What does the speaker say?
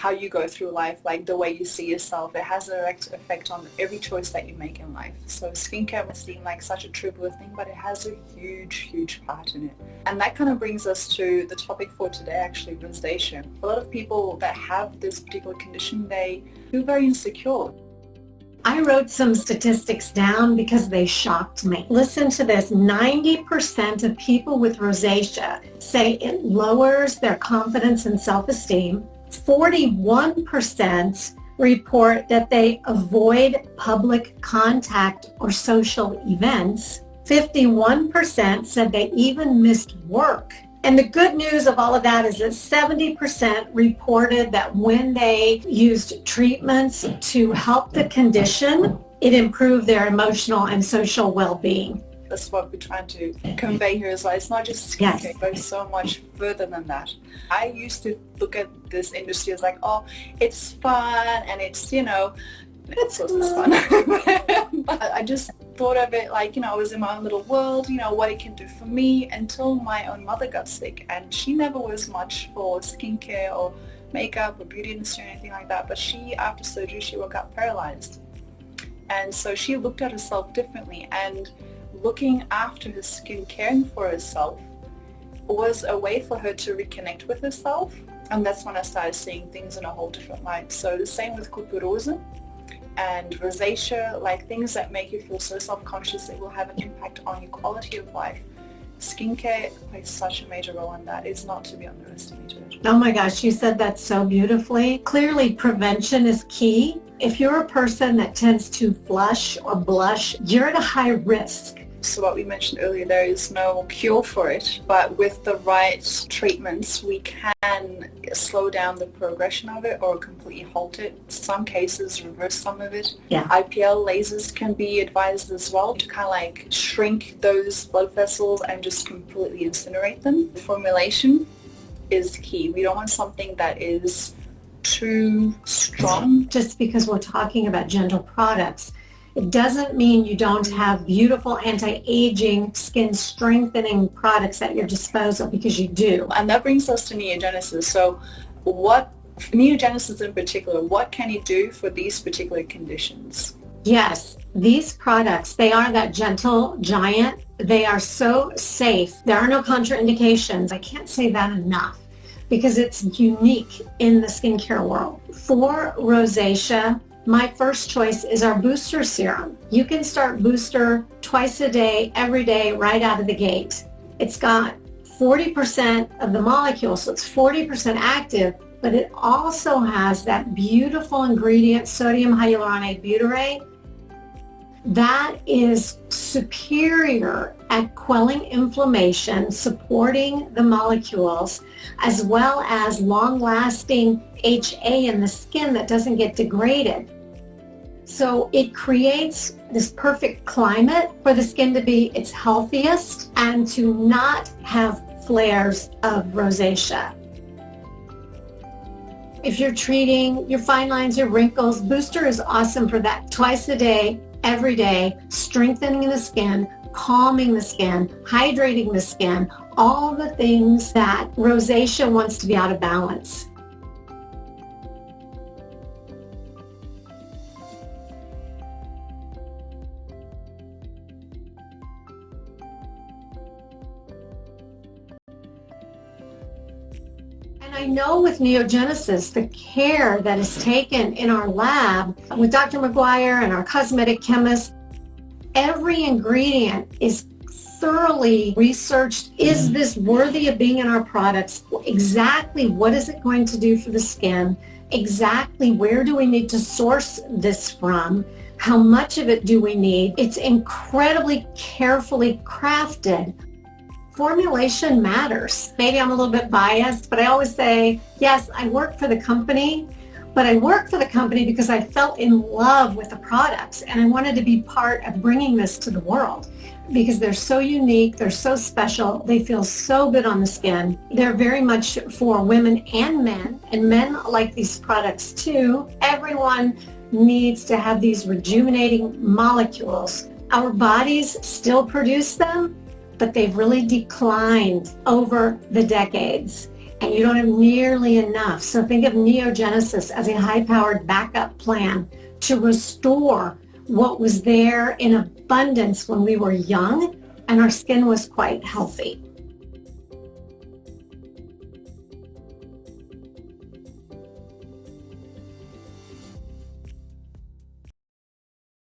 how you go through life, like the way you see yourself. It has a direct effect on every choice that you make in life. So skincare must seem like such a trivial thing, but it has a huge part in it. And that kind of brings us to the topic for today, actually, rosacea. A lot of people that have this particular condition, they feel very insecure. I wrote some statistics down because they shocked me. Listen to this. 90% of people with rosacea say it lowers their confidence and self-esteem. 41% report that they avoid public contact or social events. 51% said they even missed work. And the good news of all of that is that 70% reported that when they used treatments to help the condition, it improved their emotional and social well-being. That's what we're trying to convey here as well. It's not just skincare, it goes so much further than that. I used to look at this industry as like, oh, it's fun and it's, it's fun. But I just thought of it like, I was in my own little world, what it can do for me, until my own mother got sick. And she never was much for skincare or makeup or beauty industry or anything like that. But after surgery, she got paralyzed. And so she looked at herself differently, and looking after her skin, caring for herself, was a way for her to reconnect with herself. And that's when I started seeing things in a whole different light. So the same with cupurosa and rosacea, like things that make you feel so self-conscious, it will have an impact on your quality of life. Skincare plays such a major role in that. It's not to be underestimated. Oh my gosh, you said that so beautifully. Clearly, prevention is key. If you're a person that tends to flush or blush, you're at a high risk. So what we mentioned earlier, there is no cure for it, but with the right treatments, we can slow down the progression of it or completely halt it. Some cases, reverse some of it. Yeah. IPL lasers can be advised as well to kind of like shrink those blood vessels and just completely incinerate them. Formulation is key. We don't want something that is too strong. Just because we're talking about gentle products, it doesn't mean you don't have beautiful anti-aging, skin strengthening products at your disposal, because you do. And that brings us to NeoGenesis. So what, NeoGenesis in particular, what can you do for these particular conditions? Yes, these products, they are that gentle giant. They are so safe. There are no contraindications. I can't say that enough, because it's unique in the skincare world. For rosacea, my first choice is our booster serum. You can start booster twice a day, every day, right out of the gate. It's got 40% of the molecule, so it's 40% active, but it also has that beautiful ingredient, sodium hyaluronate butyrate. That is superior at quelling inflammation, supporting the molecules, as well as long-lasting HA in the skin that doesn't get degraded. So it creates this perfect climate for the skin to be its healthiest and to not have flares of rosacea. If you're treating your fine lines, your wrinkles, Booster is awesome for that. Twice a day, every day, strengthening the skin, calming the skin, hydrating the skin, all the things that rosacea wants to be out of balance. I know with NeoGenesis, the care that is taken in our lab with Dr. McGuire and our cosmetic chemist, every ingredient is thoroughly researched. Is this worthy of being in our products? Exactly what is it going to do for the skin? Exactly where do we need to source this from? How much of it do we need? It's incredibly carefully crafted. Formulation matters. Maybe I'm a little bit biased, but I always say, yes, I work for the company, but I work for the company because I fell in love with the products and I wanted to be part of bringing this to the world because they're so unique, they're so special, they feel so good on the skin. They're very much for women and men like these products too. Everyone needs to have these rejuvenating molecules. Our bodies still produce them, but they've really declined over the decades. and you don't have nearly enough. So think of NeoGenesis as a high-powered backup plan to restore what was there in abundance when we were young and our skin was quite healthy.